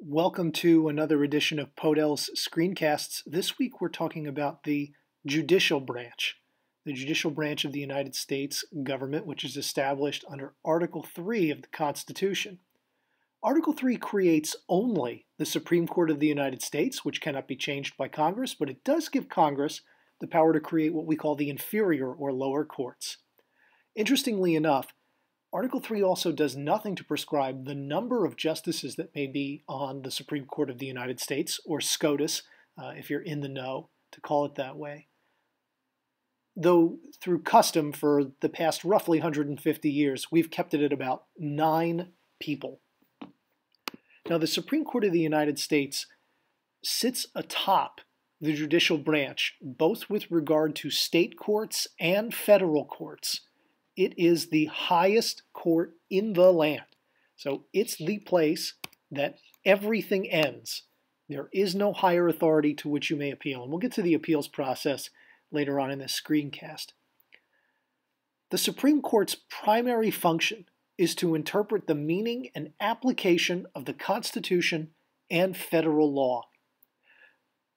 Welcome to another edition of Podell's Screencasts. This week we're talking about the Judicial Branch, the Judicial Branch of the United States government, which is established under Article 3 of the Constitution. Article 3 creates only the Supreme Court of the United States, which cannot be changed by Congress, but it does give Congress the power to create what we call the inferior or lower courts. Interestingly enough, Article 3 also does nothing to prescribe the number of justices that may be on the Supreme Court of the United States, or SCOTUS, if you're in the know, to call it that way. Though through custom for the past roughly 150 years, we've kept it at about 9 people. Now, the Supreme Court of the United States sits atop the judicial branch, both with regard to state courts and federal courts. It is the highest court in the land. So it's the place that everything ends. There is no higher authority to which you may appeal. And we'll get to the appeals process later on in this screencast. The Supreme Court's primary function is to interpret the meaning and application of the Constitution and federal law.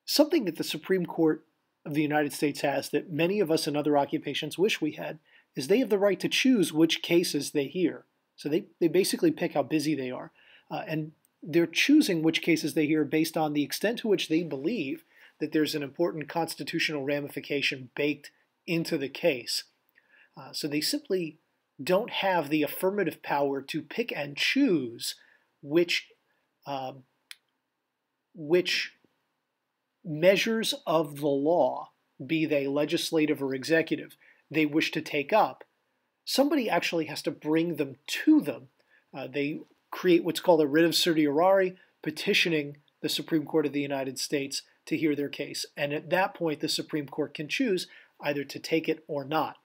Something that the Supreme Court of the United States has that many of us in other occupations wish we had is they have the right to choose which cases they hear. So they basically pick how busy they are. And they're choosing which cases they hear based on the extent to which they believe that there's an important constitutional ramification baked into the case. So they simply don't have the affirmative power to pick and choose which measures of the law, be they legislative or executive, they wish to take up. Somebody actually has to bring them to them. They create what's called a writ of certiorari, petitioning the Supreme Court of the United States to hear their case. And at that point, the Supreme Court can choose either to take it or not.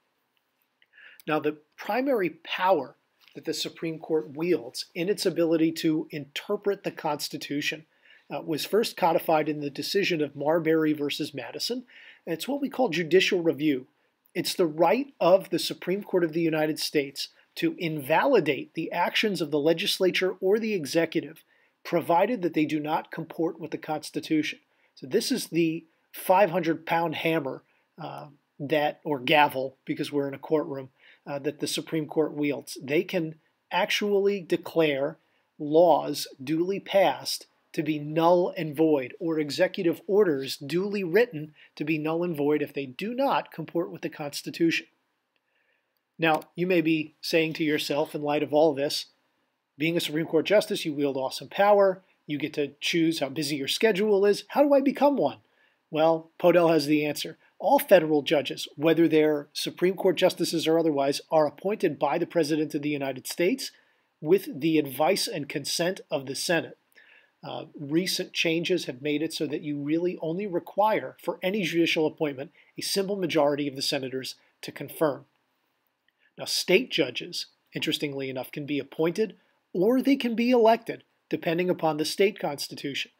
Now, the primary power that the Supreme Court wields in its ability to interpret the Constitution was first codified in the decision of Marbury versus Madison. And it's what we call judicial review. It's the right of the Supreme Court of the United States to invalidate the actions of the legislature or the executive, provided that they do not comport with the Constitution. So this is the 500-pound hammer or gavel, because we're in a courtroom, that the Supreme Court wields. They can actually declare laws duly passed to be null and void, or executive orders duly written to be null and void if they do not comport with the Constitution. Now, you may be saying to yourself, in light of all this, being a Supreme Court justice, you wield awesome power, you get to choose how busy your schedule is. How do I become one? Well, Podell has the answer. All federal judges, whether they're Supreme Court justices or otherwise, are appointed by the President of the United States with the advice and consent of the Senate. Recent changes have made it so that you really only require, for any judicial appointment, a simple majority of the senators to confirm. Now, state judges, interestingly enough, can be appointed or they can be elected, depending upon the state constitution.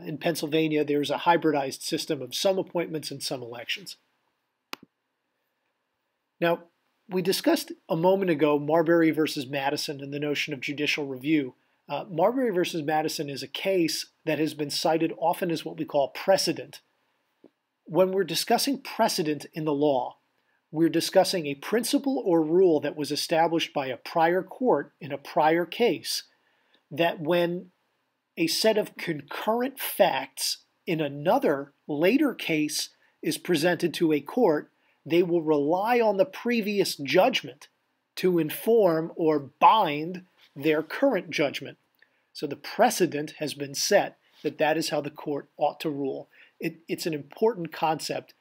In Pennsylvania, there's a hybridized system of some appointments and some elections. Now, we discussed a moment ago Marbury versus Madison and the notion of judicial review. Marbury versus Madison is a case that has been cited often as what we call precedent. When we're discussing precedent in the law, we're discussing a principle or rule that was established by a prior court in a prior case, that when a set of concurrent facts in another later case is presented to a court, they will rely on the previous judgment to inform or bind their current judgment. So the precedent has been set that is how the court ought to rule. It's an important concept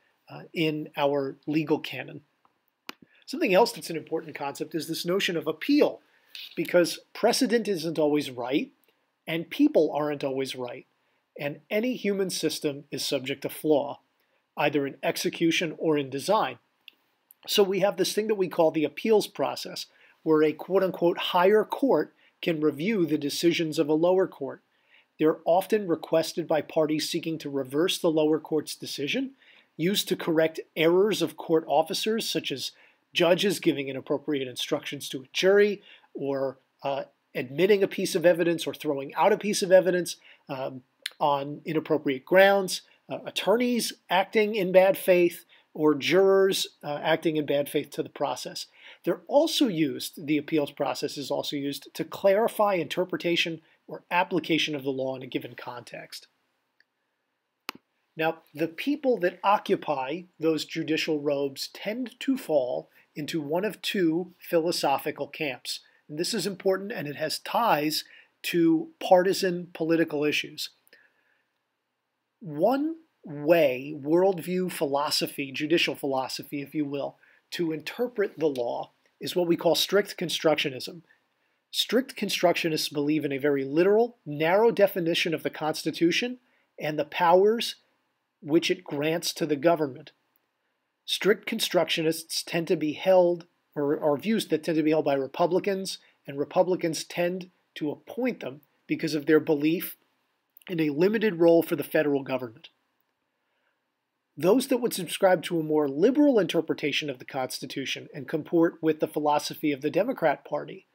in our legal canon. Something else that's an important concept is this notion of appeal, because precedent isn't always right, and people aren't always right, and any human system is subject to flaw, either in execution or in design. So we have this thing that we call the appeals process, where a quote-unquote higher court can review the decisions of a lower court. They're often requested by parties seeking to reverse the lower court's decision, used to correct errors of court officers, such as judges giving inappropriate instructions to a jury, or admitting a piece of evidence or throwing out a piece of evidence on inappropriate grounds, attorneys acting in bad faith, or jurors acting in bad faith to the process. They're also used, the appeals process is also used to clarify interpretation or application of the law in a given context. Now, the people that occupy those judicial robes tend to fall into one of two philosophical camps. And this is important, and it has ties to partisan political issues. One way, worldview philosophy, judicial philosophy, if you will, to interpret the law is what we call strict constructionism. Strict constructionists believe in a very literal, narrow definition of the Constitution and the powers which it grants to the government. Strict constructionists tend to be held, or are views that tend to be held by Republicans, and Republicans tend to appoint them because of their belief in a limited role for the federal government. Those that would subscribe to a more liberal interpretation of the Constitution and comport with the philosophy of the Democrat Party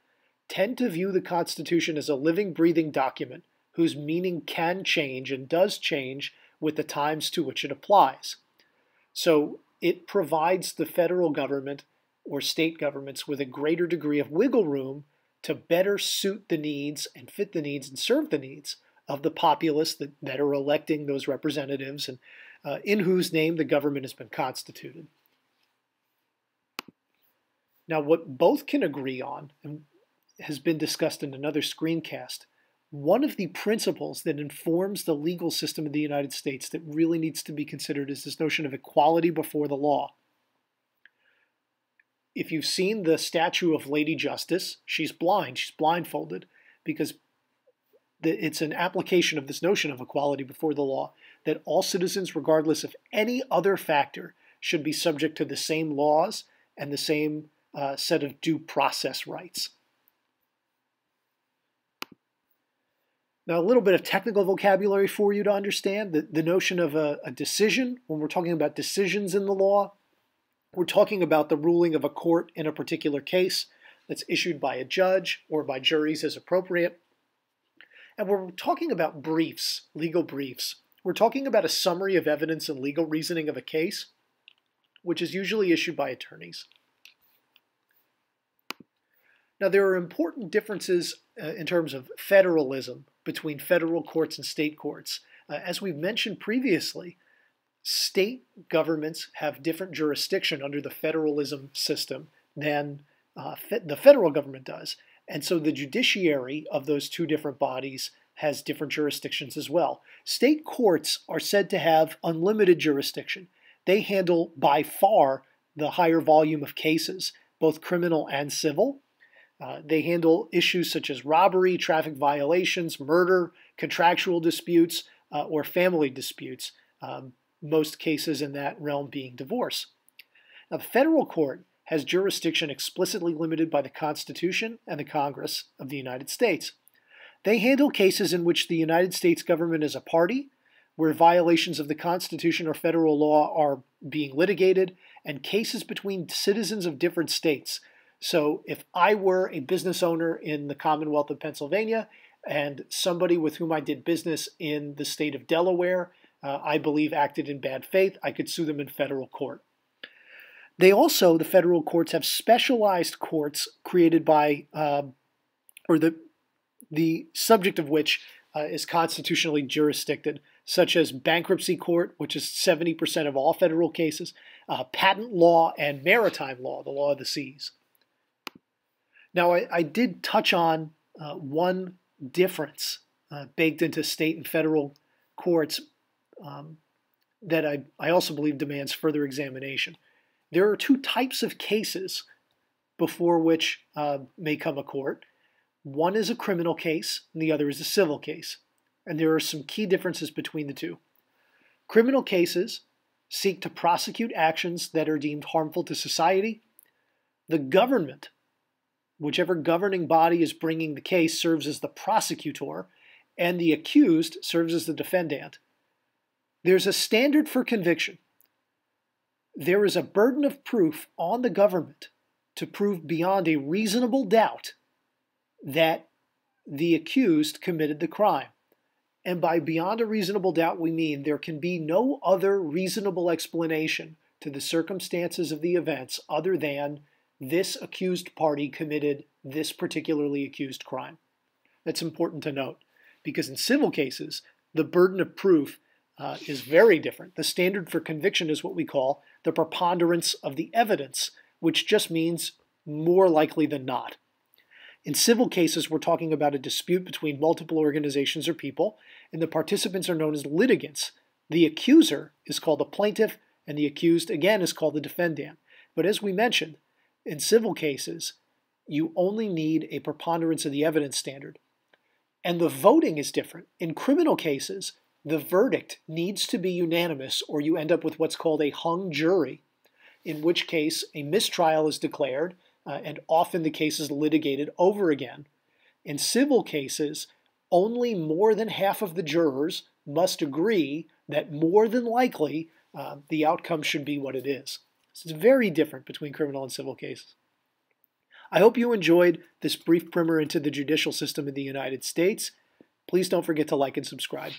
tend to view the Constitution as a living, breathing document whose meaning can change and does change with the times to which it applies. So it provides the federal government or state governments with a greater degree of wiggle room to better suit the needs and fit the needs and serve the needs of the populace that are electing those representatives and in whose name the government has been constituted. Now, what both can agree on, and has been discussed in another screencast, one of the principles that informs the legal system of the United States that really needs to be considered is this notion of equality before the law. If you've seen the statue of Lady Justice, she's blind, she's blindfolded, because it's an application of this notion of equality before the law, that all citizens, regardless of any other factor, should be subject to the same laws and the same set of due process rights. Now, a little bit of technical vocabulary for you to understand. The notion of a decision, when we're talking about decisions in the law, we're talking about the ruling of a court in a particular case that's issued by a judge or by juries as appropriate. And when we're talking about briefs, legal briefs, we're talking about a summary of evidence and legal reasoning of a case, which is usually issued by attorneys. Now, there are important differences in terms of federalism between federal courts and state courts. As we've mentioned previously, state governments have different jurisdiction under the federalism system than the federal government does. And so the judiciary of those two different bodies has different jurisdictions as well. State courts are said to have unlimited jurisdiction. They handle by far the higher volume of cases, both criminal and civil. They handle issues such as robbery, traffic violations, murder, contractual disputes, or family disputes, most cases in that realm being divorce. Now, the federal court has jurisdiction explicitly limited by the Constitution and the Congress of the United States. They handle cases in which the United States government is a party, where violations of the Constitution or federal law are being litigated, and cases between citizens of different states. So if I were a business owner in the Commonwealth of Pennsylvania and somebody with whom I did business in the state of Delaware, I believe acted in bad faith, I could sue them in federal court. They also, the federal courts, have specialized courts created by, or the subject of which is constitutionally jurisdicted, such as bankruptcy court, which is 70% of all federal cases, patent law, and maritime law, the law of the seas. Now, I did touch on one difference baked into state and federal courts that I also believe demands further examination. There are two types of cases before which may come a court. One is a criminal case, and the other is a civil case. And there are some key differences between the two. Criminal cases seek to prosecute actions that are deemed harmful to society. The government, whichever governing body is bringing the case, serves as the prosecutor, and the accused serves as the defendant. There's a standard for conviction. There is a burden of proof on the government to prove beyond a reasonable doubt that the accused committed the crime. And by beyond a reasonable doubt, we mean there can be no other reasonable explanation to the circumstances of the events other than this accused party committed this particularly accused crime. That's important to note, because in civil cases, the burden of proof is very different. The standard for conviction is what we call the preponderance of the evidence, which just means more likely than not. In civil cases, we're talking about a dispute between multiple organizations or people, and the participants are known as litigants. The accuser is called the plaintiff, and the accused, again, is called the defendant. But as we mentioned, in civil cases, you only need a preponderance of the evidence standard. And the voting is different. In criminal cases, the verdict needs to be unanimous, or you end up with what's called a hung jury, in which case a mistrial is declared, and often the case is litigated over again. In civil cases, only more than half of the jurors must agree that more than likely the outcome should be what it is. So it's very different between criminal and civil cases. I hope you enjoyed this brief primer into the judicial system in the United States. Please don't forget to like and subscribe.